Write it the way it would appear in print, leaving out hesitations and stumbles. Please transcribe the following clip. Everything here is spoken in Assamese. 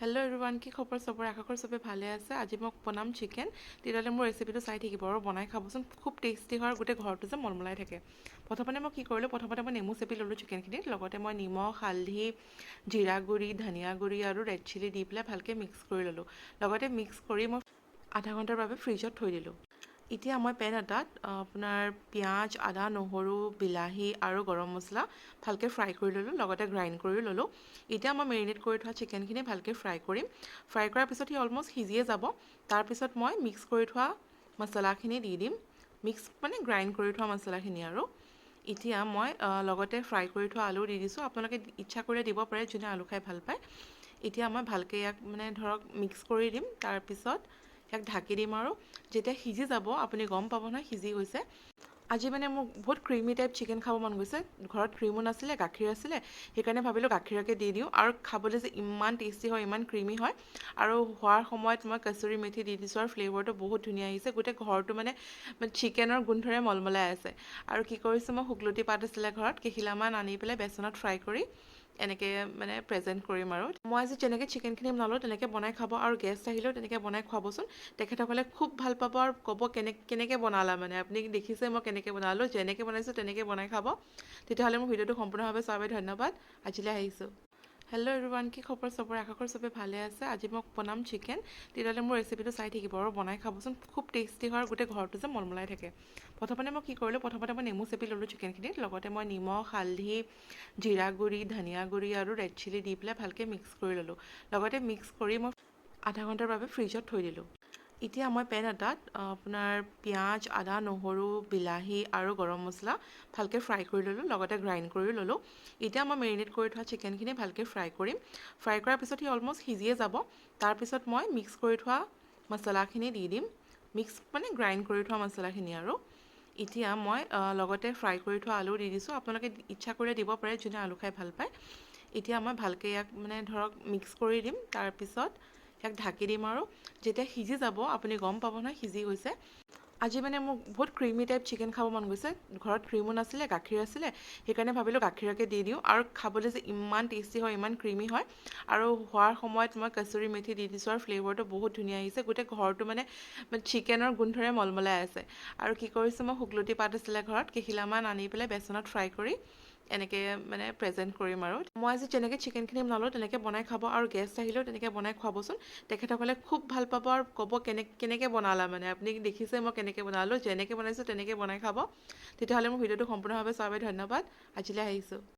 হেল্ল' এভৰিৱান, কি খবৰ চবৰে? আশা কৰোঁ চবে ভালে আছে। আজি মই বনাম চিকেন। তেতিয়াহ'লে মোৰ ৰেচিপিটো চাই থাকিব আৰু বনাই খাবচোন। খুব টেষ্টি হয়, গোটেই ঘৰটো যে মলমলাই থাকে। প্ৰথমতে মই কি কৰিলোঁ, মই নেমু চেপি ল'লোঁ চিকেনখিনিত। লগতে মই নিমখ, হালধি, জিৰা গুড়ি, ধনিয়া গুড়ি আৰু ৰেড চিলি দি পেলাই ভালকৈ মিক্স কৰি ল'লোঁ। লগতে মিক্স কৰি মই আধা ঘণ্টাৰ বাবে ফ্ৰিজত থৈ দিলোঁ। এতিয়া মই পেন এটাত আপোনাৰ পিঁয়াজ, আদা, নহৰু, বিলাহী আৰু গৰম মছলা ভালকৈ ফ্ৰাই কৰি ল'লোঁ। লগতে গ্ৰাইণ্ড কৰি ল'লোঁ। এতিয়া মই মেৰিনেট কৰি থোৱা চিকেনখিনি ভালকৈ ফ্ৰাই কৰিম। ফ্ৰাই কৰাৰ পিছত সি অলম'ষ্ট সিজিয়ে যাব। তাৰপিছত মই মিক্স কৰি থোৱা মছলাখিনি দি দিম। গ্ৰাইণ্ড কৰি থোৱা মছলাখিনি আৰু এতিয়া মই লগতে ফ্ৰাই কৰি থোৱা আলু দি দিছোঁ। আপোনালোকে ইচ্ছা কৰিলে দিব পাৰে, যোনে আলু খাই ভাল পায়। এতিয়া মই ভালকৈ ইয়াক মিক্স কৰি দিম। তাৰপিছত ইয়াক ঢাকি দিম আৰু যেতিয়া সিজি যাব আপুনি গম পাব নহয় সিজি গৈছে। আজি মোৰ বহুত ক্ৰিমি টাইপ চিকেন খাব মন গৈছে। ঘৰত ক্ৰীমো নাছিলে, গাখীৰ আছিলে, সেইকাৰণে ভাবিলোঁ গাখীৰকে দি দিওঁ। আৰু খাবলৈ যে ইমান টেষ্টি হয়, ইমান ক্ৰিমি হয়। আৰু হোৱাৰ সময়ত মই কচুৰি মেথি দি দিছোঁ আৰু ফ্লেভাৰটো বহুত ধুনীয়া আহিছে। গোটেই ঘৰটো চিকেনৰ গোন্ধৰে মলমলাই আছে। আৰু কি কৰিছোঁ, মই শুকলতি পাত আছিলে ঘৰত, কেইখিলামান আনি পেলাই বেচনত ফ্ৰাই কৰি এনেকৈ প্ৰেজেণ্ট কৰিম আৰু মই আজি যেনেকৈ চিকেনখিনি বনালোঁ তেনেকৈ বনাই খাব। আৰু গেষ্ট আহিলেও তেনেকৈ বনাই খুৱাবচোন। তেখেতসকলে খুব ভাল পাব আৰু ক'ব কেনেকৈ বনালা। আপুনি দেখিছে মই কেনেকৈ বনালোঁ, যেনেকৈ বনাইছোঁ তেনেকৈ বনাই খাব। তেতিয়াহ'লে মোৰ ভিডিঅ'টো সম্পূৰ্ণভাৱে চোৱাৰ বাবে ধন্যবাদ। আজিলৈ আহিছোঁ। হেল্ল' এভৰিৱান, কি খবৰ চবৰে? আশা কৰোঁ চবে ভালে আছে। আজি মই বনাম চিকেন। তেতিয়াহ'লে মোৰ ৰেচিপিটো চাই থাকিব আৰু বনাই খাবচোন। খুব টেষ্টি হয়, গোটেই ঘৰটো যে মলমলাই থাকে। প্ৰথমতে মই কি কৰিলোঁ, মই নেমু চেপি ল'লোঁ চিকেনখিনিত। লগতে মই নিমখ, হালধি, জিৰা গুড়ি, ধনিয়া গুড়ি আৰু ৰেড চিলি দি পেলাই ভালকৈ মিক্স কৰি ল'লোঁ। লগতে মিক্স কৰি মই আধা ঘণ্টাৰ বাবে ফ্ৰিজত থৈ দিলোঁ। এতিয়া মই পেন এটাত আপোনাৰ পিঁয়াজ, আদা, নহৰু, বিলাহী আৰু গৰম মছলা ভালকৈ ফ্ৰাই কৰি ল'লোঁ। লগতে গ্ৰাইণ্ড কৰি ল'লোঁ। এতিয়া মই মেৰিনেট কৰি থোৱা চিকেনখিনি ভালকৈ ফ্ৰাই কৰিম। ফ্ৰাই কৰাৰ পিছত সি অলম'ষ্ট সিজিয়ে যাব। তাৰপিছত মই মিক্স কৰি থোৱা মছলাখিনি দি দিম। গ্ৰাইণ্ড কৰি থোৱা মছলাখিনি আৰু এতিয়া মই লগতে ফ্ৰাই কৰি থোৱা আলু দি দিছোঁ। আপোনালোকে ইচ্ছা কৰিলে দিব পাৰে, যোনে আলু খাই ভাল পায়। এতিয়া মই ভালকৈ ইয়াক মিক্স কৰি দিম। তাৰপিছত ইয়াক ঢাকি দিম আৰু যেতিয়া সিজি যাব আপুনি গম পাব নহয় সিজি গৈছে। আজি মোৰ বহুত ক্ৰিমি টাইপ চিকেন খাব মন গৈছে। ঘৰত ক্ৰীমো নাছিলে, গাখীৰ আছিলে, সেইকাৰণে ভাবিলোঁ গাখীৰকে দি দিওঁ। আৰু খাবলৈ যে ইমান টেষ্টি হয়, ইমান ক্ৰিমি হয়। আৰু হোৱাৰ সময়ত মই কচুৰি মেথি দি দিছোঁ আৰু ফ্লেভাৰটো বহুত ধুনীয়া আহিছে। গোটেই ঘৰটো চিকেনৰ গোন্ধৰে মলমলাই আছে। আৰু কি কৰিছোঁ, মই শুকলতি পাত আছিলে ঘৰত, কেইখিলামান আনি পেলাই বেচনত ফ্ৰাই কৰি এনেকৈ প্ৰেজেণ্ট কৰিম আৰু মই আজি যেনেকৈ চিকেনখিনি বনালোঁ তেনেকৈ বনাই খাব। আৰু গেষ্ট আহিলেও তেনেকৈ বনাই খুৱাবচোন। তেখেতসকলে খুব ভাল পাব আৰু ক'ব কেনেকৈ বনালা। আপুনি দেখিছে মই কেনেকৈ বনালোঁ, যেনেকৈ বনাইছোঁ তেনেকৈ বনাই খাব। তেতিয়াহ'লে মোৰ ভিডিঅ'টো সম্পূৰ্ণভাৱে চোৱাৰ বাবে ধন্যবাদ। আজিলৈ আহিছোঁ।